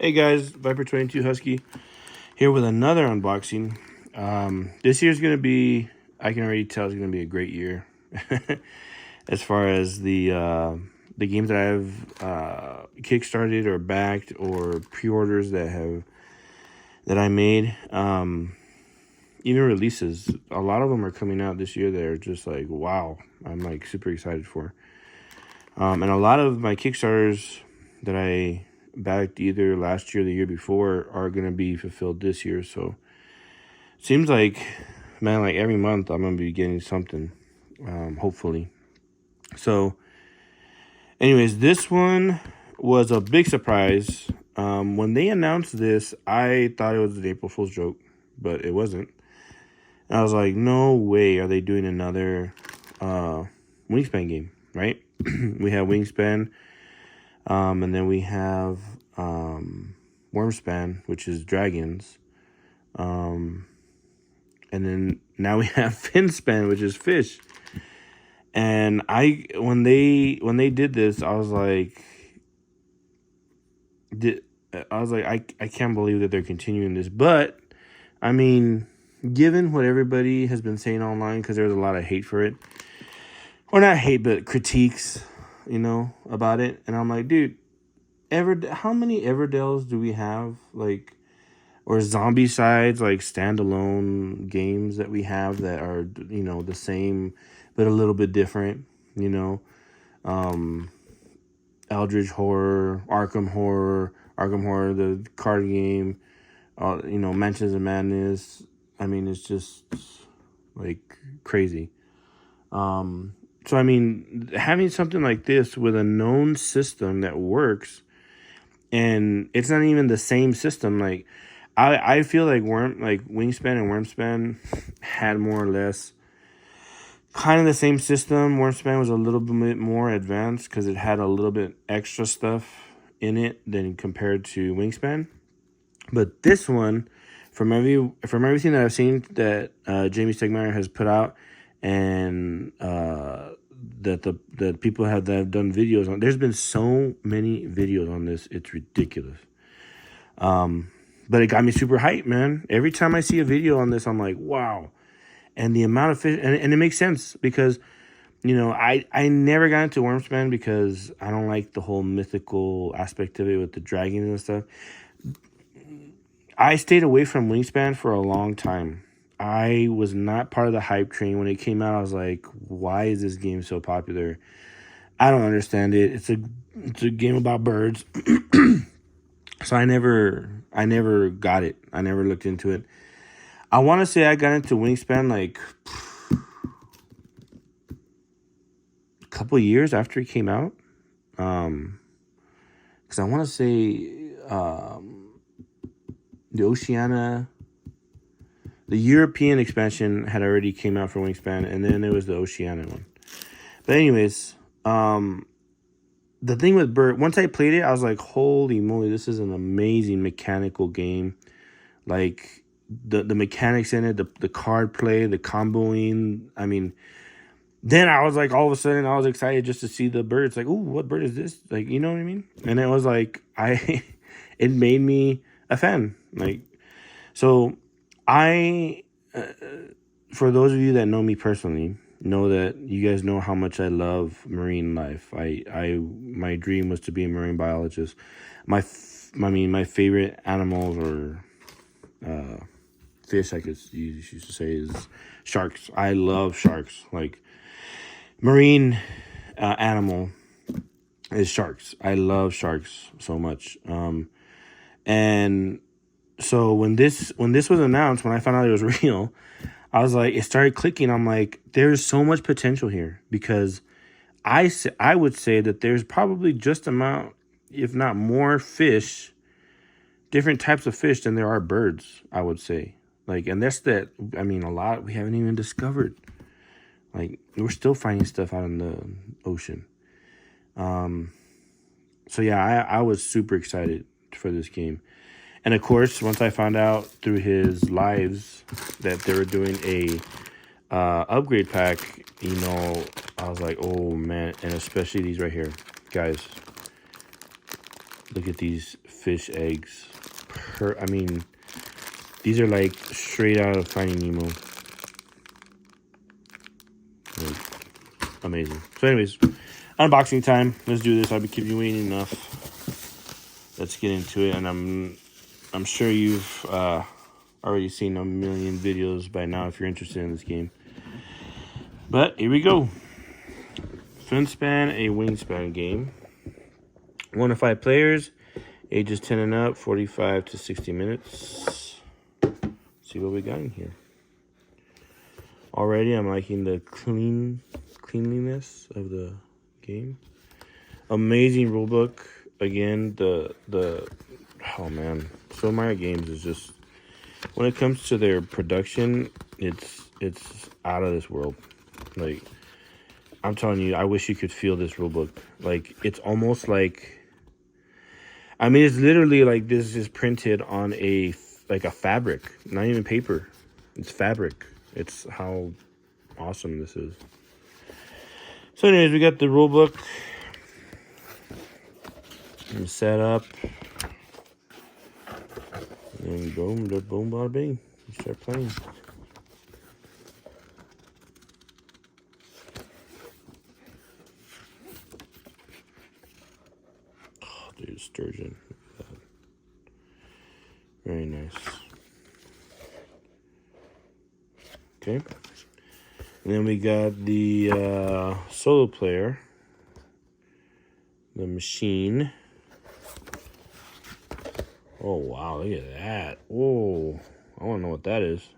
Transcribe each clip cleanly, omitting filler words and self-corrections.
Hey guys, Viper22 Husky here with another unboxing. This year's gonna be, I can already tell it's gonna be a great year as far as the games that I've kickstarted or backed or pre-orders that I made. Even releases, a lot of them are coming out this year that are just like, wow, I'm like super excited for. And a lot of my Kickstarters that I backed either last year or the year before are going to be fulfilled this year. So it seems like, man, like every month I'm going to be getting something, hopefully. So anyways, this one was a big surprise. When they announced this, I thought it was an April Fool's joke, but it wasn't. And I was like, no way are they doing another Wingspan game, right? We have Wingspan, and then we have Wormspan, which is dragons, and then now we have Finspan, which is fish. And when they did this, I was like, I can't believe that they're continuing this. But I mean, given what everybody has been saying online, because there's a lot of hate for it, or not hate, but critiques, about it. And I'm like, dude, how many Everdales do we have? Like, or zombie sides, like standalone games that we have that are, the same, but a little bit different, Eldritch Horror, Arkham Horror, the card game, Mansions of Madness. I mean, it's just like crazy. So, I mean, having something like this with a known system that works, and it's not even the same system. Like, I feel like Wingspan and Wormspan had more or less kind of the same system. Wormspan was a little bit more advanced because it had a little bit extra stuff in it than compared to Wingspan. But this one, from everything that I've seen that Jamie Stegmaier has put out, and that people that have done videos on, there's been so many videos on this, it's ridiculous. But it got me super hyped, man. Every time I see a video on this, I'm like, wow. And the amount of fish, and it makes sense because, I never got into Wormspan because I don't like the whole mythical aspect of it with the dragons and stuff. I stayed away from Wingspan for a long time. I was not part of the hype train. When it came out, I was like, why is this game so popular? I don't understand it. It's a game about birds. So I never got it. I never looked into it. I want to say I got into Wingspan like a couple years after it came out. Because I want to say the Oceania, the European expansion had already came out for Wingspan, and then there was the Oceania one. But anyways, the thing with Bird, once I played it, I was like, holy moly, this is an amazing mechanical game. Like, the mechanics in it, the card play, the comboing. I mean, then I was like, all of a sudden, I was excited just to see the birds. Like, ooh, what bird is this? Like, you know what I mean? And it was like, it made me a fan. Like, so for those of you that know me personally, know that you guys know how much I love marine life. My dream was to be a marine biologist. My favorite animals or fish, I could use to say, is sharks. I love sharks. Like, marine animal is sharks. I love sharks so much. And so when this was announced, when I found out it was real, I was like, it started clicking. I'm like, there's so much potential here, because I would say that there's probably just amount, if not more fish, different types of fish than there are birds, I would say. Like, and that's that. I mean, a lot we haven't even discovered. Like, we're still finding stuff out in the ocean. So yeah, I was super excited for this game. And of course, once I found out through his lives that they were doing a upgrade pack, I was like, oh man. And especially these right here, guys. Look at these fish eggs. I mean, these are like straight out of Finding Nemo. Like, amazing. So anyways, unboxing time. Let's do this. I'll be keeping you waiting enough. Let's get into it. And I'm sure you've already seen a million videos by now if you're interested in this game. But here we go. Finspan, a wingspan game. 1 to 5 players, ages 10 and up, 45 to 60 minutes. Let's see what we got in here. Already, I'm liking the cleanliness of the game. Amazing rulebook. Again, oh man, Stonemaier Games is just, when it comes to their production, it's out of this world. Like, I'm telling you, I wish you could feel this rulebook. Like, it's almost like, I mean, it's literally like this is printed on a fabric, not even paper. It's fabric. It's how awesome this is. So anyways, we got the rulebook. And set up. And boom, bada bing. You start playing. Dude, sturgeon. Very nice. Okay. And then we got the solo player. The machine. Oh, wow. Look at that. Whoa. I want to know what that is.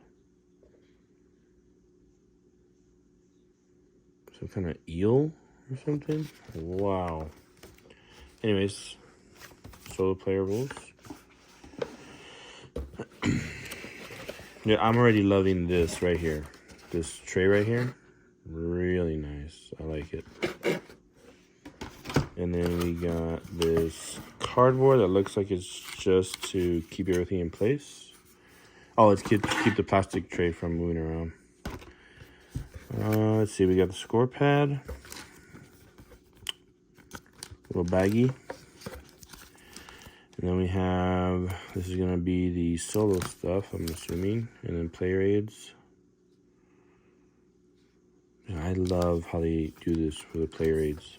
Some kind of eel or something? Wow. Anyways. Solo player rules. Yeah, I'm already loving this right here. This tray right here. Really nice. I like it. And then we got this cardboard that looks like it's just to keep everything in place. Oh, it's keep the plastic tray from moving around. Let's see, we got the score pad. Little baggie. And then we have, this is going to be the solo stuff, I'm assuming. And then player aids. And I love how they do this for the player aids.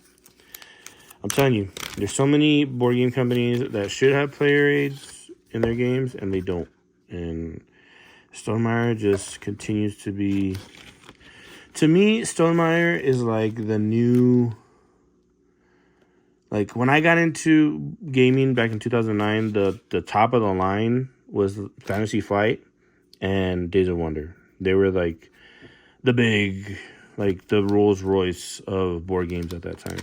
I'm telling you, there's so many board game companies that should have player aids in their games, and they don't. And Stonemaier just continues to be... To me, Stonemaier is like the new... Like, when I got into gaming back in 2009, the top of the line was Fantasy Flight and Days of Wonder. They were like the big, like the Rolls Royce of board games at that time.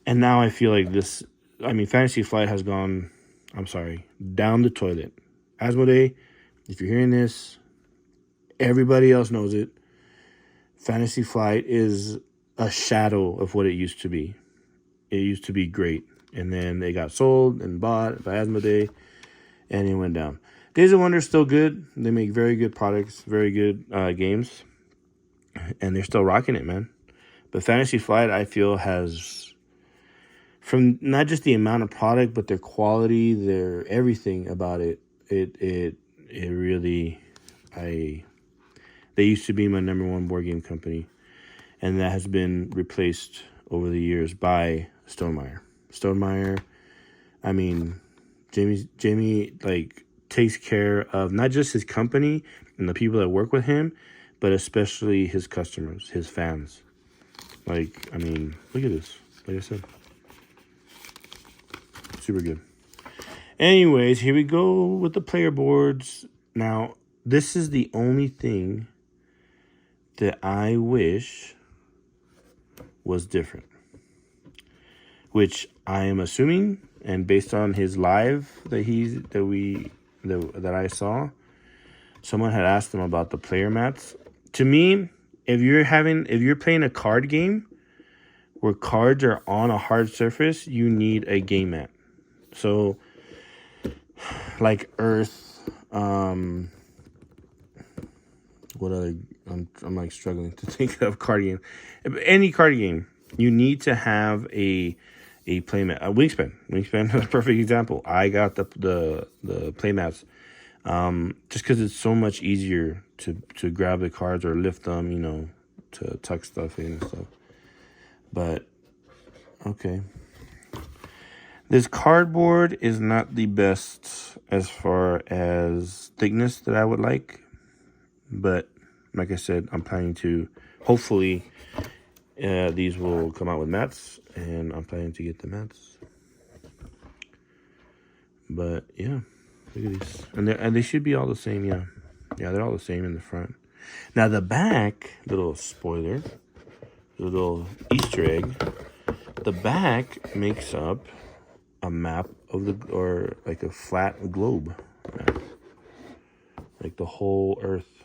And now I feel like this, I mean, Fantasy Flight has gone, I'm sorry, down the toilet. Asmodee, if you're hearing this, everybody else knows it. Fantasy Flight is a shadow of what it used to be. It used to be great. And then they got sold and bought by Asmodee, and it went down. Days of Wonder is still good. They make very good products, very good games. And they're still rocking it, man. But Fantasy Flight, I feel, has, from not just the amount of product, but their quality, their everything about it, it really, they used to be my #1 board game company. And that has been replaced over the years by Stonemaier. Stonemaier, I mean, Jamie like takes care of not just his company and the people that work with him, but especially his customers, his fans. Like, I mean, look at this. Like I said, super good. Anyways, here we go with the player boards. Now, this is the only thing that I wish was different, which I am assuming, and based on his live that I saw, someone had asked him about the player mats. To me, if you're playing a card game where cards are on a hard surface, you need a game mat. So, like Earth, what other? I'm like struggling to think of card game. Any card game, you need to have a a playmat, a wingspan. Wingspan is a perfect example. I got the playmats just because it's so much easier to grab the cards or lift them, you know, to tuck stuff in and stuff. But okay, this cardboard is not the best as far as thickness that I would like, but like I said, I'm planning to hopefully these will come out with mats, and I'm planning to get the mats. But yeah, look at these, and they should be all the same. Yeah, they're all the same in the front. Now the back, little spoiler, little Easter egg. The back makes up a map of the, or like a flat globe map, like the whole Earth.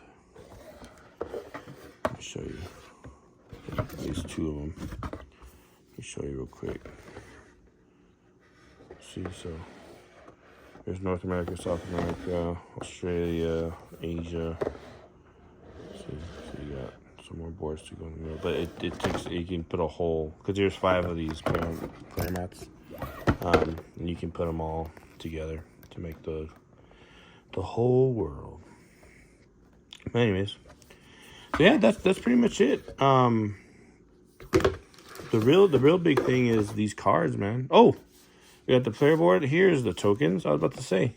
Let me show you. These two of them. Let me show you real quick. See, so there's North America, South America, Australia, Asia. See, so you got some more boards to go in the middle, but it takes, you can put a whole, because there's 5 of these player mats, and you can put them all together to make the whole world. But anyways, so yeah, that's pretty much it. The real big thing is these cards, man. Oh, we got the player board. Here's the tokens. I was about to say.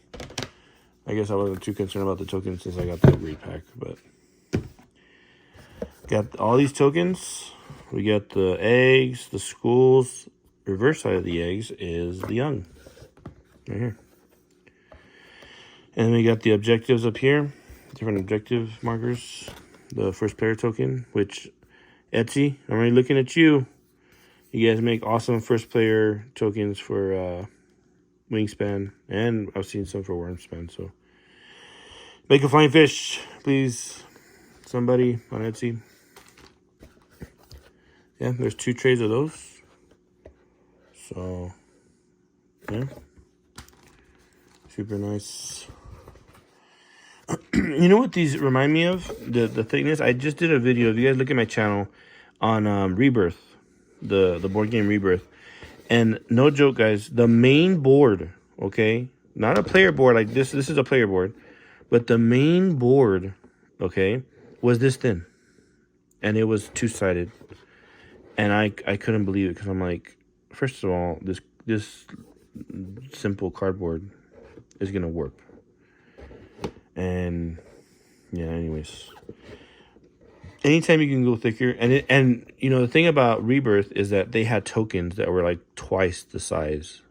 I guess I wasn't too concerned about the tokens since I got the upgrade pack, but got all these tokens. We got the eggs, the schools. Reverse side of the eggs is the young, right here. And then we got the objectives up here, different objective markers. The first player token, which Etsy, I'm already looking at you. You guys make awesome first player tokens for wingspan, and I've seen some for wormspan. So make a fine fish, please, somebody on Etsy. Yeah, there's 2 trays of those. So yeah, super nice. You know what these remind me of? The thickness. I just did a video. If you guys look at my channel on Rebirth, the board game Rebirth, and no joke, guys, the main board, okay, not a player board like this. This is a player board, but the main board, okay, was this thin, and it was 2-sided, and I couldn't believe it because I'm like, first of all, this simple cardboard is gonna warp. And yeah, anyways, anytime you can go thicker, and you know the thing about Rebirth is that they had tokens that were like twice the size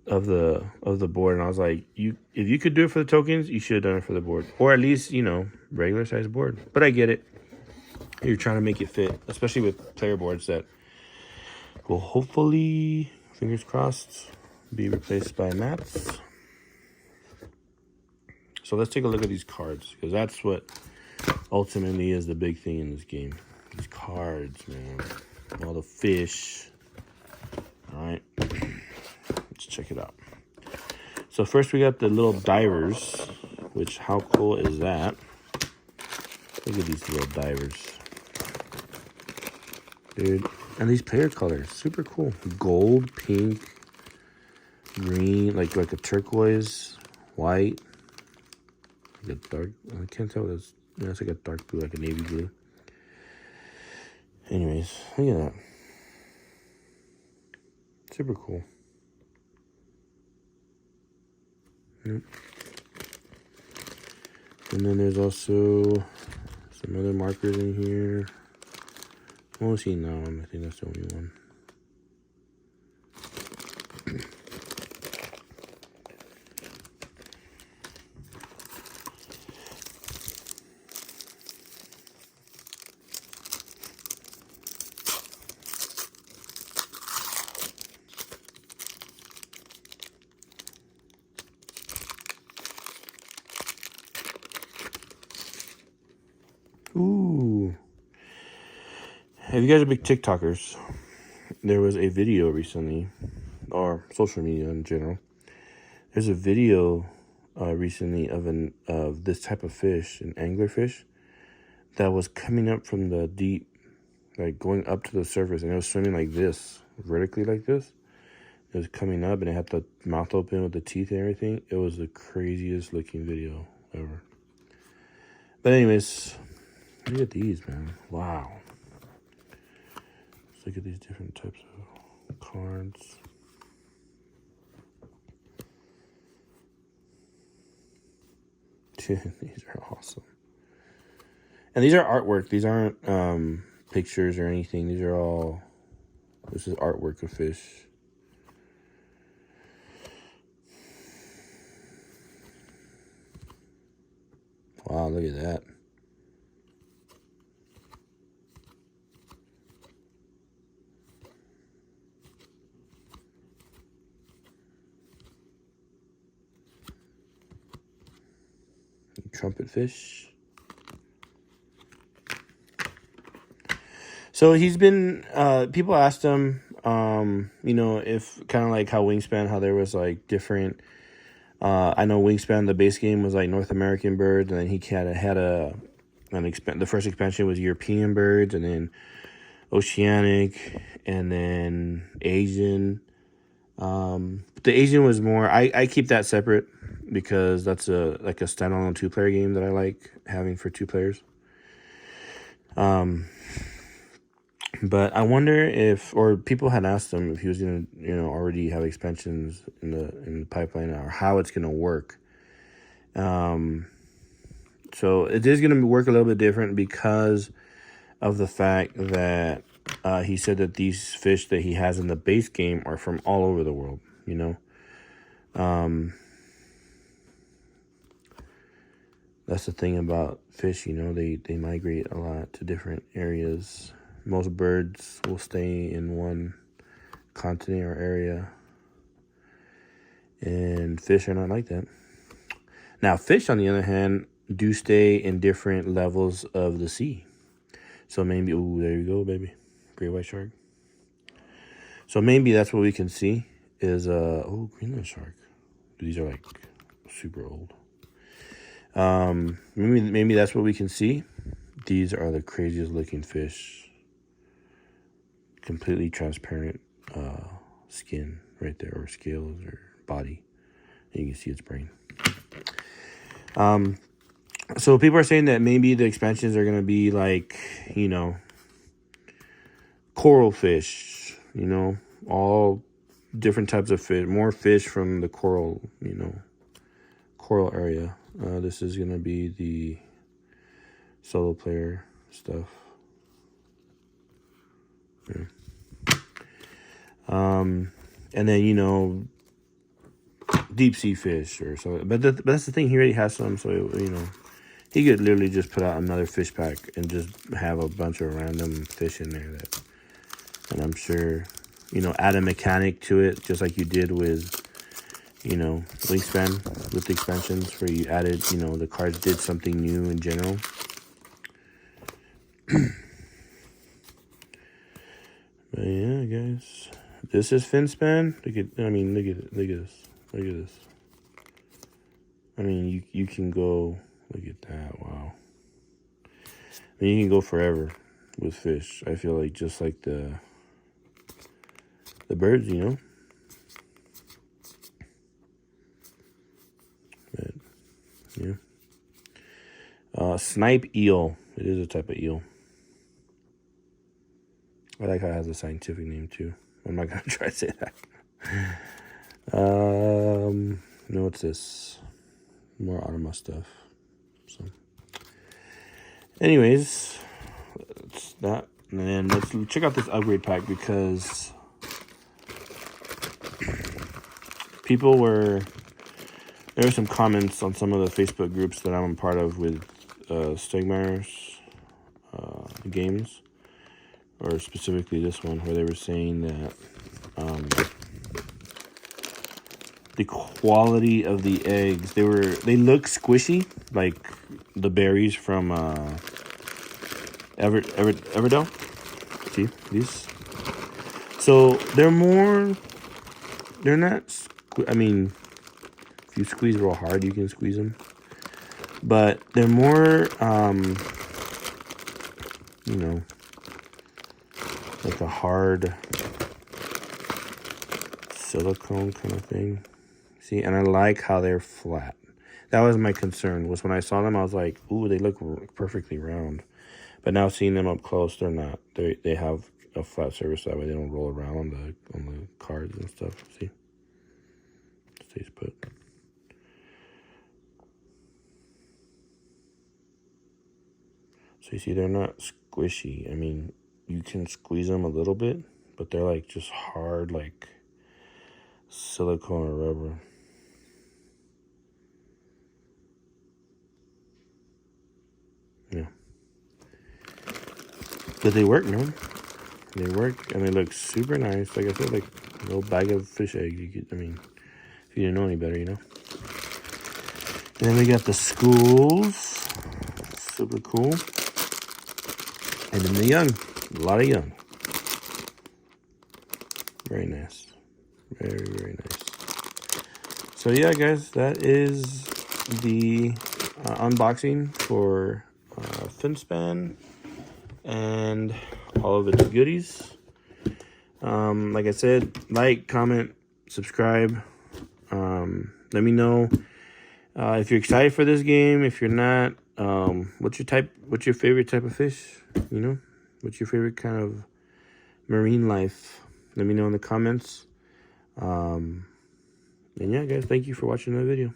of the board, and I was like, if you could do it for the tokens, you should have done it for the board, or at least, you know, regular size board. But I get it. You're trying to make it fit, especially with player boards that will hopefully, fingers crossed, be replaced by mats. So let's take a look at these cards, because that's what ultimately is the big thing in this game. These cards, man. All the fish. All right. Let's check it out. So first we got the little divers, which, how cool is that? Look at these little divers. Dude. And these player colors, super cool. Gold, pink, green, like a turquoise, white. Like a dark, I can't tell what it's, you know, it's like a dark blue, like a navy blue. Anyways, look at that. Super cool. Yep. And then there's also some other markers in here. I'm only seeing that one. I think that's the only one. Ooh. If you guys are big TikTokers, there was a video recently, or social media in general. There's a video recently of this type of fish, an anglerfish, that was coming up from the deep, like going up to the surface, and it was swimming like this, vertically like this. It was coming up and it had the mouth open with the teeth and everything. It was the craziest looking video ever. But anyways, look at these, man. Wow. Let's look at these different types of cards. These are awesome. And these are artwork. These aren't pictures or anything. These are all, this is artwork of fish. Wow, look at that. Trumpet fish. So he's been, people asked him, you know, if kind of like how Wingspan, how there was like different, I know Wingspan, the base game was like North American birds, and then he had the first expansion was European birds, and then Oceanic, and then Asian. But the Asian was more, I keep that separate because that's like a standalone 2-player game that I like having for 2 players. But I wonder if, or people had asked him if he was gonna, you know, already have expansions in the pipeline, or how it's gonna work. So it is gonna work a little bit different because of the fact that he said that these fish that he has in the base game are from all over the world, you know. That's the thing about fish, you know, they migrate a lot to different areas. Most birds will stay in one continent or area, and fish are not like that. Now, fish, on the other hand, do stay in different levels of the sea. So maybe, ooh, there you go, baby. Great white shark. So maybe that's what we can see is, oh, Greenland shark. These are like super old. Maybe that's what we can see. These are the craziest looking fish. Completely transparent skin right there, or scales, or body. And you can see its brain. So people are saying that maybe the expansions are going to be like, you know, coral fish, you know, all different types of fish, more fish from the coral, you know, coral area. This is going to be the solo player stuff. Yeah. And then, you know, deep sea fish or so. But that's the thing. He already has some, so, you know, he could literally just put out another fish pack and just have a bunch of random fish in there. And I'm sure, you know, add a mechanic to it, just like you did with, you know, Wingspan with the expansions, where you added, you know, the cards did something new in general. But yeah, guys, this is Finspan. Look at this. Look at this. I mean, you can go, look at that, wow. I mean, you can go forever with fish. I feel like just like the birds, you know. But, yeah. Snipe eel. It is a type of eel. I like how it has a scientific name too. I'm not gonna try to say that. No, what's this? More Automa stuff. So, anyways, that's that. And then let's check out this upgrade pack, because there were some comments on some of the Facebook groups that I'm a part of with stonemaier's games, or specifically this one, where they were saying that the quality of the eggs, they look squishy, like the berries from Everdell. See these? So they're not. I mean, if you squeeze real hard, you can squeeze them, but they're more, you know, like a hard silicone kind of thing. See, and I like how they're flat. That was my concern, was when I saw them, I was like, ooh, they look perfectly round. But now seeing them up close, they're not. They have a flat surface, that way they don't roll around on the cards and stuff. See? Stays put. So you see, they're not squishy. I mean, you can squeeze them a little bit, but they're like just hard, like silicone or rubber. Yeah. But they work, man. They work, and they look super nice. Like I said, like a little bag of fish eggs. You could, I mean, if you didn't know any better, you know. And then we got the schools. Super cool. And then the young. A lot of young. Very nice. Very, very nice. So yeah, guys, that is the unboxing for Finspan and all of its goodies. Like I said, like, comment, subscribe. Let me know if you're excited for this game. If you're not, what's your favorite type of fish? You know, what's your favorite kind of marine life? Let me know in the comments. And yeah, guys, thank you for watching the video.